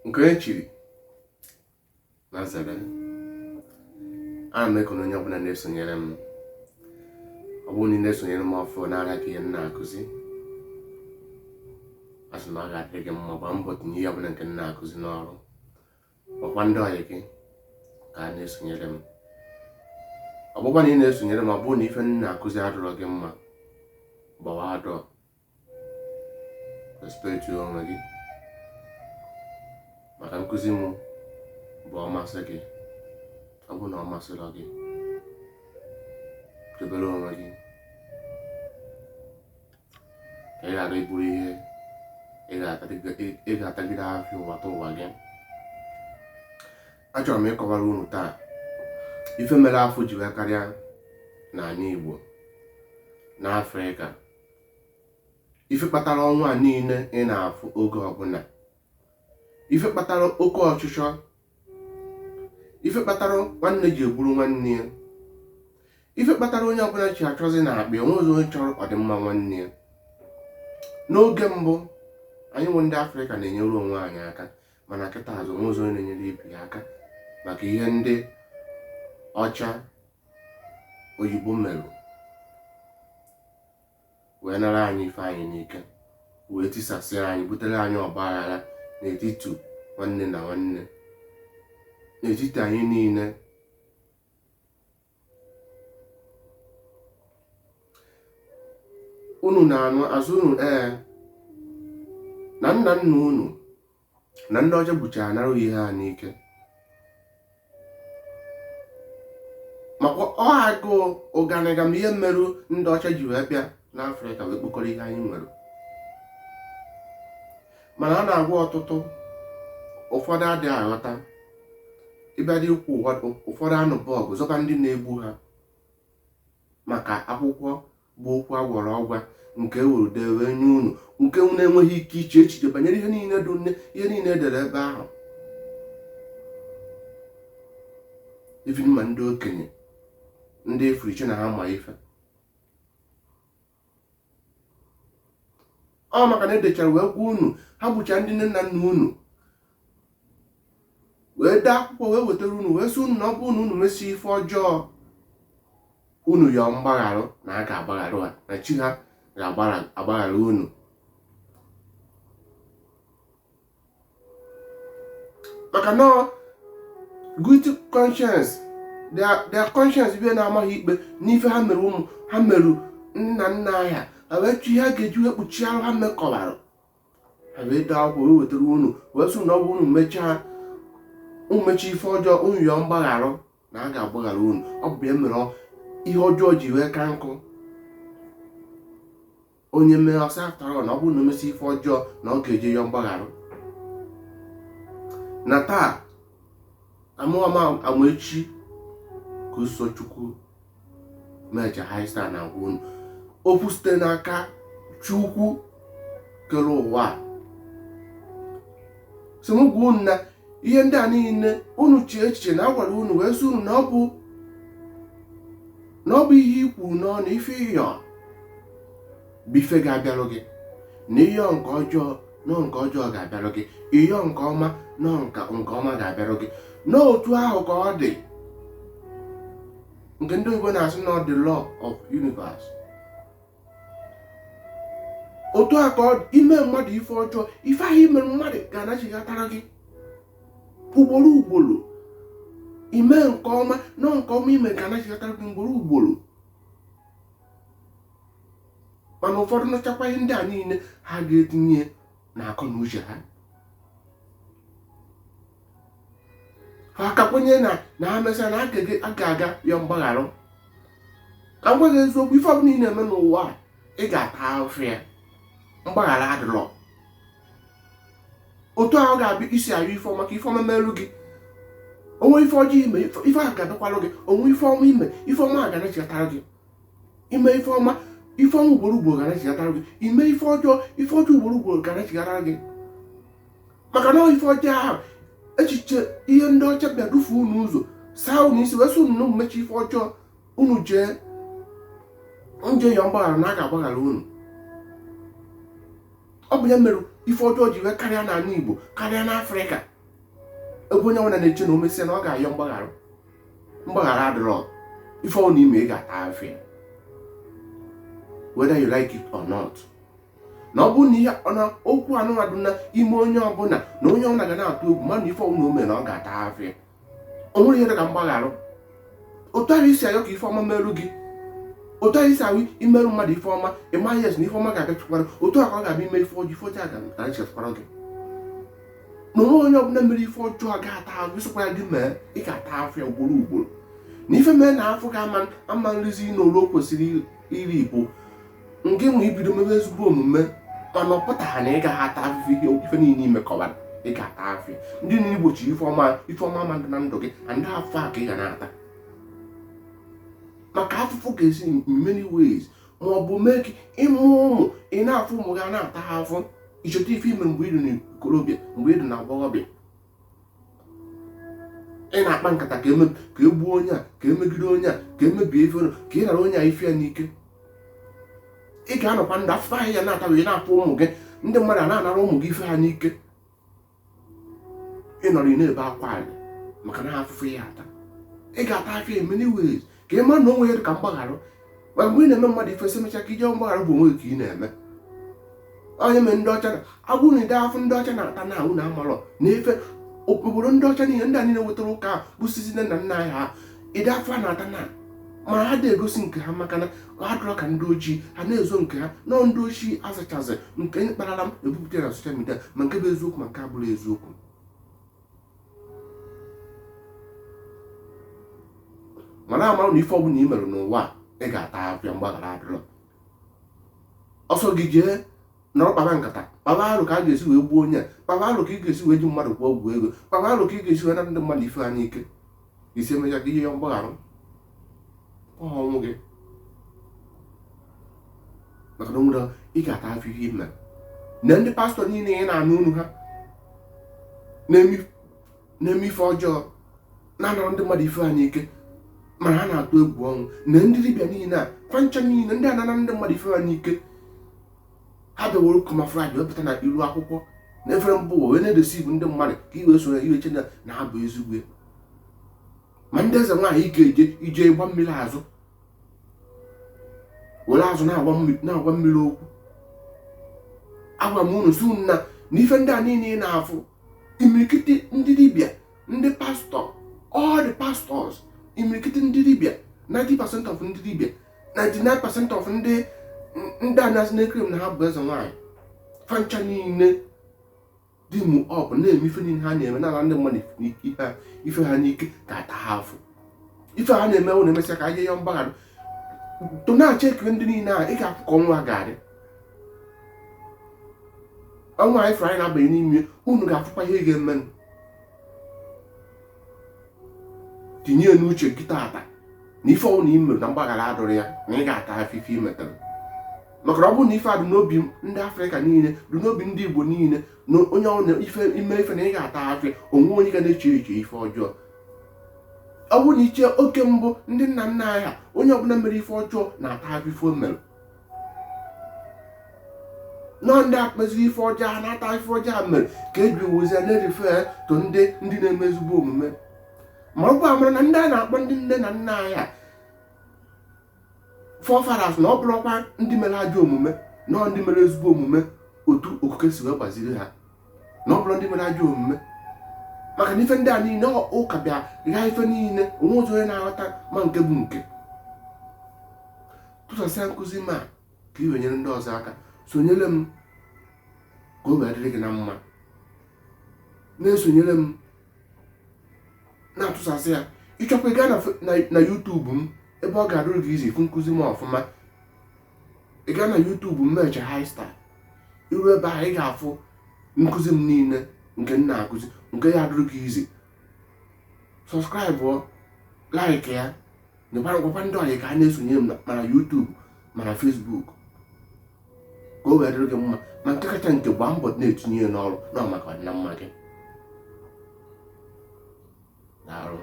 nke echiri na zere. Ana m ekele onye ọbụla na-esonyere m. Ọ bụrụ na ị na-esonyere m ọfụ n'ahịa ka ihe m na-akụzi, asị na ọ ga-adị gị mma, gbaa mbọ tinye ihe ọbụla nke m na-akụzi n'ọrụ. Ọkwa ndị ọyị gị ka a na-esonyere m. Ọ bụkwa na ị na-esonyere m, ọ bụrụ na ife m na-akụzi adọrọ gị mma, gbawa adọ, respekti onwe gị, maka nkụzi m bụ ọmasị gị. Ọ bụ na ọ masịrị gị, chebere onwe gị ka ị ghara iburu ihe ị ga-atagide afọ ụwa gị. Achọrọ m ịkọwara unu taa ife mere afọ ji wee karịa n'ala Igbo na Afrịka. Ife kpatara ọnwụ a niile ị na-afụ oge ọbụla, ife kpatara oke ọchịchọ, ife kpatara nwanne ji egburu nwanne ya, ife kpatara onye ọbụla ji achọzi na akpa onwezi onye chọrọ ọdịmma nwanne ya. N'oge mbụ, anyị nwe ndị Afrịka na-enyere onwe anyị aka, mana kịta azụ onwezi onye na-enyere ibe ya aka maka ihe ndị ọcha oyibo merụ wee nara anyị ife anyị n'ike, wee tisasịa anyị, butere anyị ọgbaghara n'etiti nwanne na nwanne, n'etiti anyị niile. Unu na-anụ azụ unu na nna nna unu na ndị ọcha buchara nara ihe ha n'ike, makwa ọ agụụ ụganiga m ihe mmerụ ndị ọcha ji wee bịa n'Afrịka wee kpokọrọ ihe anyị nwere. Mana a na-agwa ọtụtụ, ụfọdụ adịghị aghọta. Ịbịa dị ukwu ụfọdụ anụba ọgụ zọba ndị na-egbu ha maka akwụkwọ bụ okwu agwọrọ ọgwa nke ewere dewe nye unu, nke unu enweghị ike iche echiche banyere ihe niile edere ebe ahụ. Even ma ndị okenye, ndị efuru iche na ha ma ife. Ọ maka na edechara wee gwa unu ha bụcha ndị nne na nna unu, wee dee akwụkwọ wee wetara unu wee sị unu na ọ bụ unu mesi ife ọjọọ, unu yọọ mgbagharụ na a ga-agbagharụ ha, na chi ha ga-agbaghara unu. Maka na guilty conscience, their conscience bịa na-amaghị ikpe n'ife ha mere ụmụ ha merụ nna nna ha, ha wee chụ ihe a ga-eji wee kpuchi arụ ha mekọbarụ. Ha wee dee akwụkwọ wee wetara unu wee sị na ọ bụ unu mmechi ife ọjọọ, unu yọọ mgbagharụ na a ga-agbaghara unu. Ọ bụ ya mere ihe ọjọọ ji wee ka nkụ. Onye mee ọsọ aftarọ na ọ bụrụ na omesi ife ọjọọ na ọ ga-eje yọọ mgbagharụ. Na taa amụma amaechi ka ụsọ Chukwu meja haista na agwa unu okwu site n'aka Chukwu kere ụwa. Semogwu unu na ihe ndị a niile unu chee echiche na agwara unu wee sị unu na ọ bụ ihe ikwu n'ọnụ, ife ịyọ bụ ife ga-abịarụ gị, na ịyọ nke ọjọọ ga-abịarụ gị, ịyọ nke ọma na nke ọma ga-abịarụ gị. N'otu ahụ ka ọ dị, nke ndị Igbo na-asị na the law of universe. Otu a ka ọ dị, ime mmadụ ife ọjọọ, ife ahụ imere mmadụ ga-anachighatara gị ugboro ugboro. Ime nke ọma na nke ọma ime ga-anachighatara gị ugboro ugboro. Mana ụfọdụ nụchakwa ihe ndị a niile ha ga-etinye n'akọ na uche ha. Ha ka kwenye na ha mesịa na a ga-aga ya mgbagharụ. Ka m gwa gị eziokwu, ife ọbụla ị na-eme n'ụwa a, ị ga-ata ahụhụ ya. Mgbaghara adịrọ. Otu ahụ ga-abịa isi ayọ ife ọma ka ife ọma merụ gị. Onwe ife ọjọọ ime, ife ahụ ga-abịakwalụ gị. Onwe ife ọma ime, ife ọma a ga-anachighatara gị. Ime ife ọma ugboro ugboro ga-anachighatara gị. Ime ife ọjọọ ugboro ugboro ga-anachighatara gị. Maka na ife ọjọọ ahụ, echiche ihe ndị ọcha bịa dufu unu ụzọ, saa unu isi, wee sị unu na mmechi ife ọjọọ, unu jee ya mgbaghara na a ga-agbaghara unu. Ọ bụ ya mere ife ọjọọ ji wee karịa n'ala Igbo, karịa n'Afrịka. ebe onye ọbụla na-eche na o mesịa na ọ ga-ayọ mgbaghara adịrọ ife ọ na ime ị ga-ata afịa whether you like it or not. Na ọ bụrụ na ihe na okwu anụmadụ na ime onye ọbụla na onye ọbụla ga na-atụ egwu mana ife ọbụla o mere na ọ ga-ata afịa, o nwere ihe dị ka mgbagharụ. Otu ahụ isi ayọ ka ife ọma merụ gị, otu ahụ isi ahụ imerụ mmadụ ife ọma, ịma yes na ife ọma ga-abịachikwara, otu ahụ ka ọ ga-abịa ime ife ọjọọ, ife ọjọọ ga-echekwakwara gị. Na onwe onye ọbụla mere ife ọjọọ ga-ata ahụ, ịsụkwa ya gị mee, ị ga-ata afịa ugboro ugboro. Na ife mee na afọ ga-ama nrụzi n'olu o kwesịrị iri bụ nke nwe ibido mebe ezigbo omume, mana ọ pụtara na ị gaghị ata afịfịa ife niile imekọbara, ị ga-ata afịa. Ndị na-egbochi ife ọma amadị na ndụ gị, na ndị afọ a ka ị ga na-ata. Maka afụfụ ga-esi in many ways, ma ọ bụ mee ka ịmụ ụmụ ị na-afụ ụmụ ga na-ata ha afọ. Icheta ife ime mgbe ịdị n'ikorobịa, mgbe ịdị na agbọghọbịa, ị na-akpa nkata ka egbuo onye a, ka emegide onye a, ka emebie ife ọnụ, ka ị nara onye a ife ya n'ike. Ị ga-anọkwa ndụ afụfụ ahụ ya na-ataghị na-afụ ụmụ gị, ndị mmadụ a na-anara ụmụ gị ife ha n'ike. Ị nọrọ ị na-ebe akwa ala maka na afụfụ ya ata. Ị ga-ata afịa in many ways ka ị mara na onwe ya dị ka mgbagharụ. Ma mgbe ị na-eme mmadụ ife sị mecha ka ije mgbagharụ bụ onwe ka ị na-eme. Onye mere ndị ọcha agwụ na ide afụ ndị ọcha na-ata na ahụ na amarọ na ife obodo ndị ọcha niile, ndị a niile wetara ụka bụsizi nne na nna anyị ha, ide afọ a na-ata na ma ha na-egosi nke ha maka na ha dụrọ ka ndị ojii, ha na-ezo nke ha nọ ndị ojii azachazi nke kparala m ebupụta na soshal midia, ma nke bụ eziokwu ma nke abụrụ eziokwu. Mana amarụ na ife ọbụla ị mere n'ụwa ị ga-ata afịa mgbaghara adịrọ. Ọsọ gị jee nọrọ kpaba nkata, kpaba arụ ka a ga-esi wee gbuo onye a, kpaba arụ ka ị ga-esi wee ji mmadụ kwụọ ọgwụ ego, kpaba arụ ka ị ga-esi wee na ndị mmadụ ife ha n'ike, isi emecha ka ihe ya mgbagharụ ọnwụ gị. Maka na nwere ị ga-ata afọ ihe ime. Na ndị pastọ niile ị na-anụ unu ha na-eme ife ọjọọ, na-anara ndị mmadụ ife ha n'ike, mana ha na-atụ egwu ọnwụ. Na ndị dibịa niile a fancha niile ndị anara ndị mmadụ ife ha n'ike, ha bịaworo kamaflaj wepụta na ilu akwụkwọ na efere mbụ ụwa wee na-edesibu ndị mmadụ ka iwe so iweche na ha bụ ezigbo. Ma ndị eze nwaanyị ị ga-eje ije gba mmiri azụ, were azụ na-agwa mmiri okwu. Agwa m unu si unu na ife ndị a niile ị na-afụ, imirikiti ndị dibịa, ndị pastọ, all the pastors, imirikiti ndị dibịa, 90% of ndị dibịa, 99% of ndị anasị na-ekiri na ha bụ eze nwaanyị, fancha niile dị mụ ọp na-eme ife niile ha na-eme na ndị mmadụ ife ha n'ike ga-ata ha afọ. Ife ha na-eme na emesịa ka aje ya mgbagharụ. To na-achọ ekiri ndị niile a, ị ga-afụ ka ọnwa ga-adị. Ọnwa anyị fụrụ anyị na-abanye n'ime, unu ga-afụkwa ihe ga-eme. Tinye n'uche gị taata na ife ọwụ na ị mere na mgbaghara adụrụ ya, na ị ga-ata afịfịa imetara. Maka na ọ bụrụ na ife a dị n'obi ndị Afrịka niile, dị n'obi ndị Igbo niile, na onye ọbụla ime ife na ị ga-ata afịa, onwe onye ga na-eche ife ọjọọ. Ọ bụrụ na iche oke mbụ ndị nna nna anyị ha, onye ọbụla mere ife ọjọọ na-ata afịfịa o mere. Nọ ndị akpaziri ife ọjọọ ha na-ata ife ọjọọ ha mere ka eji owozi na-erife to ndị na-eme ezigbo omume. Ma ọ bụ amara na ndị a na-akpọ ndị nne na nna anyị ha forefathers, na ọ bụrụkwa ndị mere ajọ omume, nọ ndị mere ezigbo omume otu okike si wee gbaziri ha, na ọ bụrụ ndị mere ajọ omume. Maka na ife ndị a niile ụka bịa gha ife niile, onwe otu onye na-aghọta ma nke bụ nke. Tụsasịa nkụzi ma ka ị wenyere ndị ọzọ aka, sonyere m ka o wee dịrị gị na mma. Na-esonyere m na-atụsasị ya. Ịchọkwa gaa na YouTube m ebe ọ ga-adụrụ gị izi fụ nkụzi m ọfụma. Ị gaa na YouTube m meche Highstar, iru ebe ahụ ị ga-afụ nkụzi m niile nke m na-akụzi, nke ya adụrụ gị izi. Sọskraịbụ, like ya, gwakwa ndị ọyị ka a na-esonye m mana YouTube mana Facebook ka o wee dịrị gị mma. Ma nke kacha nke gbaa mbọ na-etinye n'ọrụ na maka na mma gị. Daalụ.